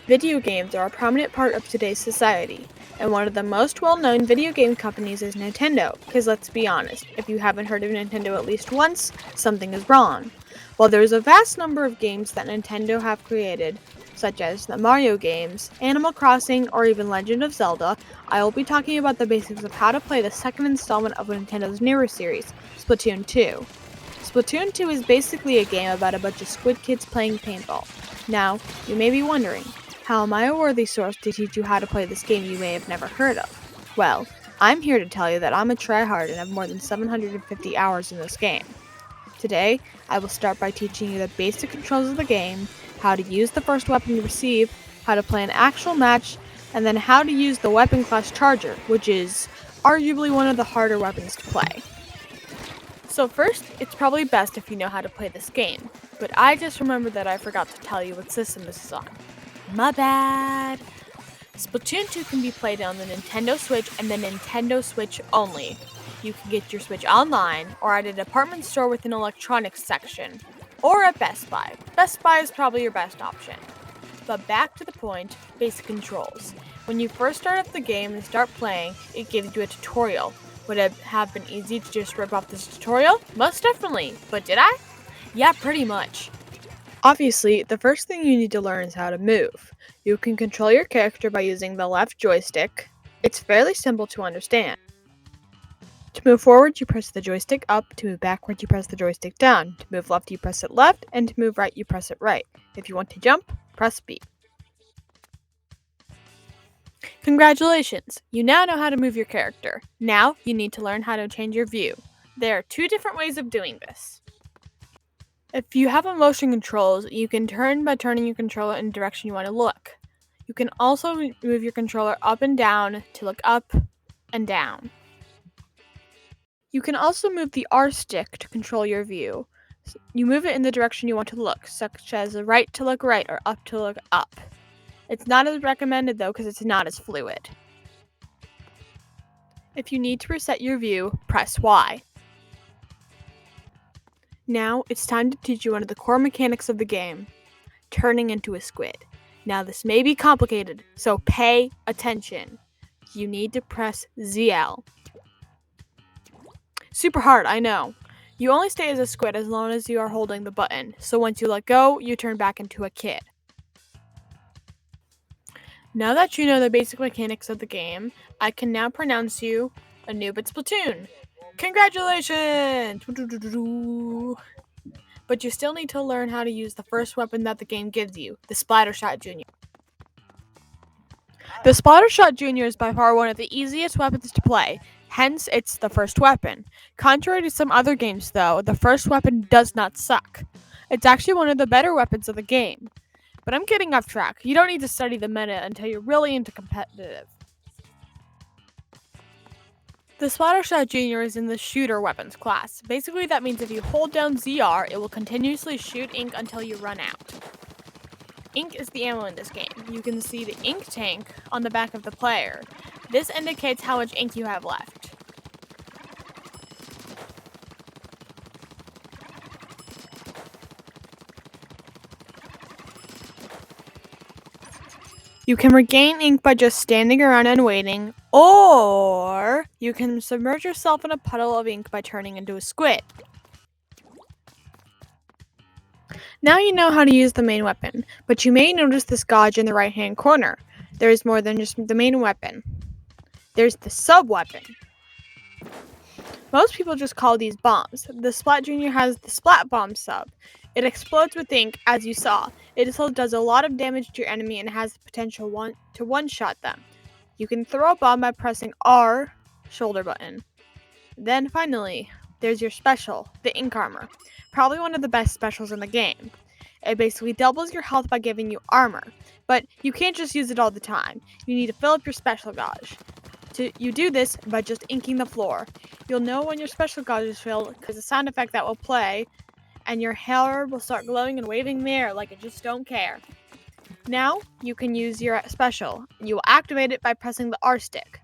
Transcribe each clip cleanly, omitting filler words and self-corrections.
Video games are a prominent part of today's society, and one of the most well-known video game companies is Nintendo, because let's be honest, if you haven't heard of Nintendo at least once, something is wrong. While there's a vast number of games that Nintendo have created, such as the Mario games, Animal Crossing, or even Legend of Zelda, I will be talking about the basics of how to play the second installment of Nintendo's newer series, Splatoon 2. Splatoon 2 is basically a game about a bunch of squid kids playing paintball. Now, you may be wondering, how am I a worthy source to teach you how to play this game you may have never heard of? Well, I'm here to tell you that I'm a tryhard and have more than 750 hours in this game. Today, I will start by teaching you the basic controls of the game, how to use the first weapon you receive, how to play an actual match, and then how to use the weapon class Charger, which is arguably one of the harder weapons to play. So first, it's probably best if you know how to play this game, but I just remembered that I forgot to tell you what system this is on. My bad! Splatoon 2 can be played on the Nintendo Switch and the Nintendo Switch only. You can get your Switch online, or at a department store with an electronics section, or at Best Buy. Best Buy is probably your best option. But back to the point, basic controls. When you first start up the game and start playing, it gives you a tutorial. Would it have been easy to just rip off this tutorial? Most definitely, but did I? Yeah, pretty much. Obviously, the first thing you need to learn is how to move. You can control your character by using the left joystick. It's fairly simple to understand. To move forward, you press the joystick up. To move backward, you press the joystick down. To move left, you press it left, and to move right, you press it right. If you want to jump, press B. Congratulations! You now know how to move your character. Now, you need to learn how to change your view. There are two different ways of doing this. If you have motion controls, you can turn by turning your controller in the direction you want to look. You can also move your controller up and down to look up and down. You can also move the R stick to control your view. You move it in the direction you want to look, such as right to look right or up to look up. It's not as recommended though because it's not as fluid. If you need to reset your view, press Y. Now, it's time to teach you one of the core mechanics of the game, turning into a squid. Now, this may be complicated, so pay attention. You need to press ZL. Super hard, I know. You only stay as a squid as long as you are holding the button, so once you let go, you turn back into a kid. Now that you know the basic mechanics of the game, I can now pronounce you a noob at Splatoon. Congratulations! But you still need to learn how to use the first weapon that the game gives you, the Splattershot Jr. The Splattershot Jr. is by far one of the easiest weapons to play, hence it's the first weapon. Contrary to some other games though, the first weapon does not suck. It's actually one of the better weapons of the game. But I'm getting off track. You don't need to study the meta until you're really into competitive. The Splattershot Jr. is in the shooter weapons class. Basically, that means if you hold down ZR, it will continuously shoot ink until you run out. Ink is the ammo in this game. You can see the ink tank on the back of the player. This indicates how much ink you have left. You can regain ink by just standing around and waiting, or you can submerge yourself in a puddle of ink by turning into a squid. Now you know how to use the main weapon, but you may notice this gauge in the right-hand corner. There is more than just the main weapon. There's the sub-weapon. Most people just call these bombs. The Splat Jr. has the Splat Bomb sub. It explodes with ink, as you saw. It also does a lot of damage to your enemy and has the potential to one-shot them. You can throw a bomb by pressing R, shoulder button. Then finally, there's your special, the Ink Armor. Probably one of the best specials in the game. It basically doubles your health by giving you armor, but you can't just use it all the time. You need to fill up your special gauge. You do this by just inking the floor. You'll know when your special gauge is filled because the sound effect that will play, and your hair will start glowing and waving in the air like it just don't care. Now, you can use your special. You will activate it by pressing the R stick.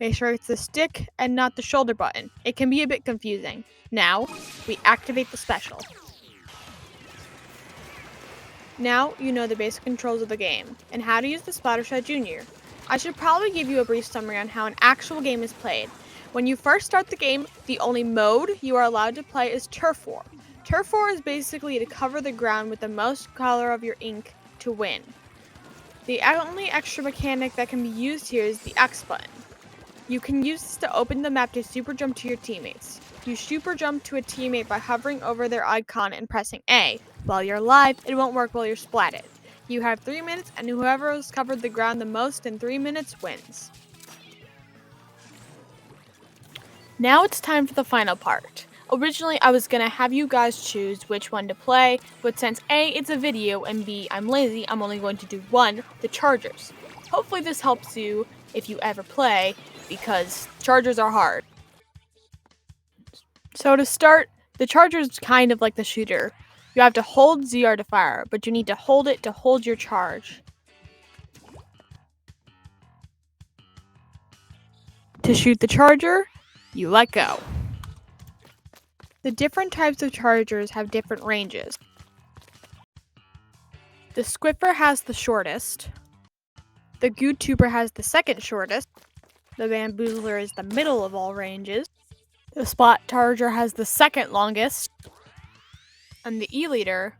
Make sure it's the stick and not the shoulder button. It can be a bit confusing. Now, we activate the special. Now you know the basic controls of the game, and how to use the Splattershot Junior. I should probably give you a brief summary on how an actual game is played. When you first start the game, the only mode you are allowed to play is Turf War. Turf War is basically to cover the ground with the most color of your ink to win. The only extra mechanic that can be used here is the X button. You can use this to open the map to super jump to your teammates. You super jump to a teammate by hovering over their icon and pressing A. While you're alive, it won't work while you're splatted. You have 3 minutes, and whoever has covered the ground the most in 3 minutes wins. Now it's time for the final part. Originally, I was gonna have you guys choose which one to play, but since A, it's a video, and B, I'm lazy, I'm only going to do one, the Chargers. Hopefully this helps you if you ever play, because Chargers are hard. So to start, the Charger is kind of like the shooter. You have to hold ZR to fire, but you need to hold it to hold your charge. To shoot the Charger, you let go. The different types of Chargers have different ranges. The Squiffer has the shortest. The Gootuber has the second shortest. The Bamboozler is the middle of all ranges. The Spot Charger has the second longest. And the E-Leader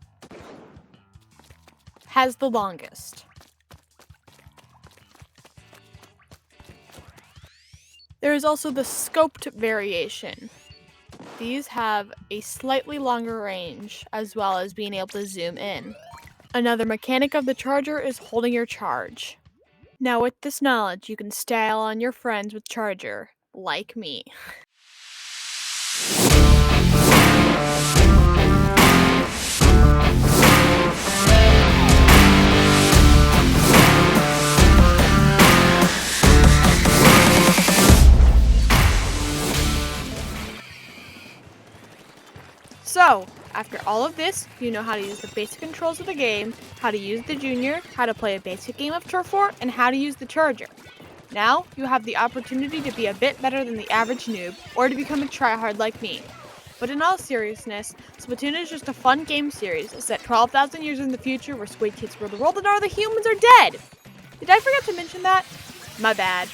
has the longest. There is also the scoped variation. These have a slightly longer range, as well as being able to zoom in. Another mechanic of the Charger is holding your charge. Now with this knowledge, you can style on your friends with Charger, like me. So, after all of this, you know how to use the basic controls of the game, how to use the Junior, how to play a basic game of Turf War, and how to use the Charger. Now, you have the opportunity to be a bit better than the average noob, or to become a tryhard like me. But in all seriousness, Splatoon is just a fun game series set 12,000 years in the future where squid kids rule the world and all the humans are dead! Did I forget to mention that? My bad.